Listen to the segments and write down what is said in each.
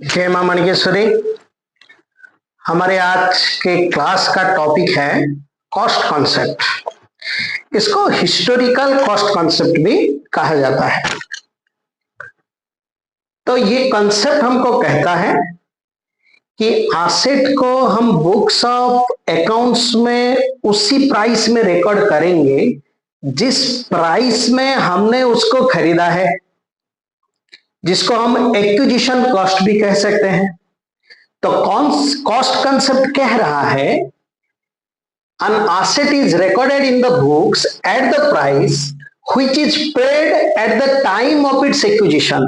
जय मां मणिकेश्वरी। हमारे आज के क्लास का टॉपिक है कॉस्ट कॉन्सेप्ट। इसको हिस्टोरिकल कॉस्ट कॉन्सेप्ट भी कहा जाता है। तो ये कॉन्सेप्ट हमको कहता है कि एसेट को हम बुक्स ऑफ अकाउंट्स में उसी प्राइस में रिकॉर्ड करेंगे जिस प्राइस में हमने उसको खरीदा है, जिसको हम एक्विजिशन कॉस्ट भी कह सकते हैं। तो कॉस्ट कंसेप्ट कह रहा है an asset is recorded in the books at the price which is paid at the time of its acquisition।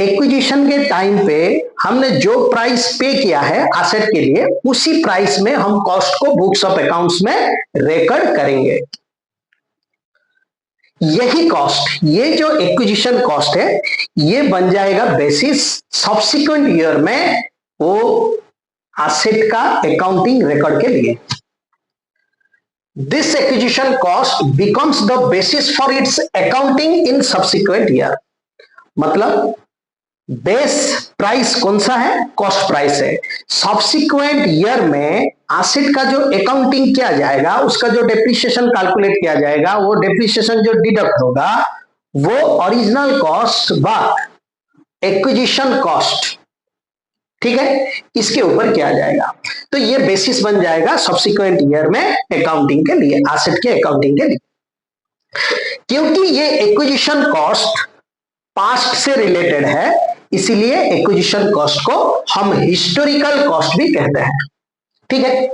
Acquisition के टाइम पे हमने जो प्राइस पे किया है एसेट के लिए, उसी प्राइस में हम कॉस्ट को बुक्स ऑफ अकाउंट्स में रिकॉर्ड करेंगे। यही कॉस्ट, ये जो एक्विजिशन कॉस्ट है, ये बन जाएगा बेसिस सब्सिक्वेंट ईयर में वो एसेट का अकाउंटिंग रिकॉर्ड के लिए। This acquisition cost becomes the basis for its accounting in subsequent year. मतलब बेस प्राइस कौन सा है? कॉस्ट प्राइस है। सब्सिक्वेंट ईयर में एसेट का जो अकाउंटिंग किया जाएगा, उसका जो डेप्रिसिएशन कैलकुलेट किया जाएगा, वो डेप्रिसिएशन जो डिडक्ट होगा वो original cost by acquisition cost, ठीक है, इसके ऊपर किया जाएगा। तो ये बेसिस बन जाएगा सब्सिक्वेंट ईयर में अकाउंटिंग के लिए, एसेट के अकाउंटिंग के लिए। क्योंकि ये एक्विजिशन कॉस्ट पास्ट से रिलेटेड है, इसीलिए एक्विजिशन कॉस्ट को हम हिस्टोरिकल कॉस्ट भी कहते हैं, ठीक है।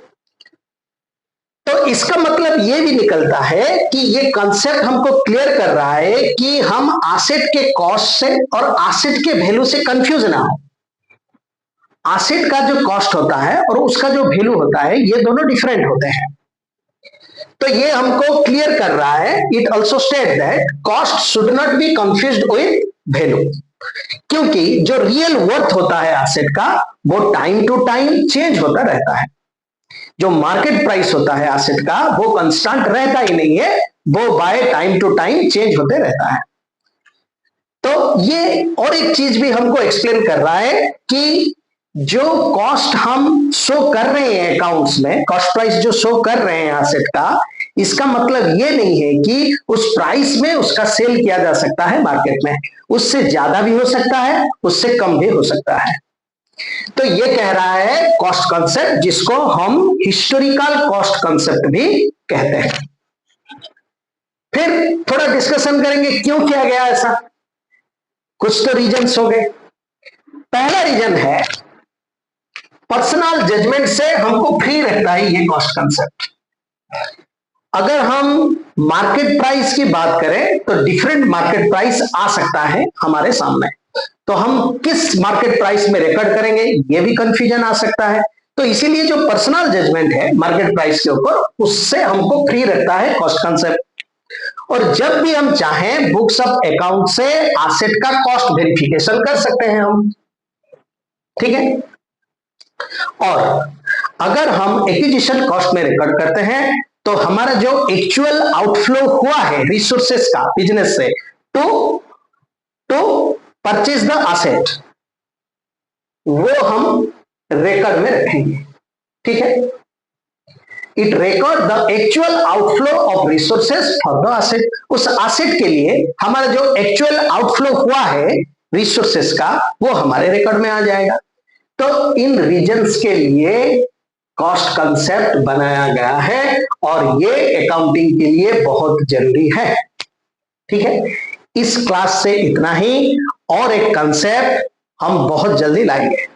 तो इसका मतलब ये भी निकलता है कि ये कॉन्सेप्ट हमको क्लियर कर रहा है कि हम एसेट के कॉस्ट से और एसेट के वैल्यू से कंफ्यूज ना हो। एसेट का जो कॉस्ट होता है और उसका जो वैल्यू होता है, ये दोनों डिफरेंट होते हैं। तो ये हमको क्लियर कर रहा है। It also state that cost should not be confused with value, क्योंकि जो रियल वर्थ होता है एसेट का, वो टाइम टू टाइम चेंज होता रहता है। जो मार्केट प्राइस होता है एसेट का, वो कांस्टेंट रहता ही नहीं है, वो by time to time change होते रहता है। तो ये और एक चीज भी हमको एक्सप्लेन कर रहा है कि जो कॉस्ट हम शो कर रहे हैं अकाउंट्स में, कॉस्ट प्राइस जो शो कर रहे हैं एसेट का, इसका मतलब ये नहीं है कि उस प्राइस में उसका सेल किया जा सकता है मार्केट में। उससे ज्यादा भी हो सकता है, उससे कम भी हो सकता है। तो ये कह रहा है कॉस्ट कॉन्सेप्ट, जिसको हम हिस्टोरिकल कॉस्ट कॉन्सेप्ट भी कहते हैं। फिर थोड़ा डिस्कशन करेंगे क्यों किया गया ऐसा। कुछ तो रीजंस हो गए। पहला रीजन है पर्सनल जजमेंट से हमको फ्री रहता है ये कॉस्ट कंसेप्ट। अगर हम मार्केट प्राइस की बात करें तो डिफरेंट मार्केट प्राइस आ सकता है हमारे सामने, तो हम किस मार्केट प्राइस में रिकॉर्ड करेंगे, ये भी कंफ्यूजन आ सकता है। तो इसीलिए जो पर्सनल जजमेंट है मार्केट प्राइस के ऊपर, उससे हमको फ्री रहता है कॉस्ट कंसेप्ट। और जब भी हम चाहें बुक्स ऑफ अकाउंट से एसेट का कॉस्ट वेरिफिकेशन कर सकते हैं हम, ठीक है। और अगर हम एक्विजिशन कॉस्ट में रिकॉर्ड करते हैं तो हमारा जो एक्चुअल आउटफ्लो हुआ है रिसोर्सेस का बिजनेस से टू परचेज द एसेट, वो हम रिकॉर्ड में रखेंगे, ठीक है। It record the actual outflow of resources for the asset. उस एसेट के लिए हमारा जो एक्चुअल आउटफ्लो हुआ है रिसोर्सेस का, वो हमारे रिकॉर्ड में आ जाएगा। तो इन रीजंस के लिए कॉस्ट कंसेप्ट बनाया गया है और ये अकाउंटिंग के लिए बहुत जरूरी है, ठीक है। इस क्लास से इतना ही। और एक कंसेप्ट हम बहुत जल्दी लाएंगे।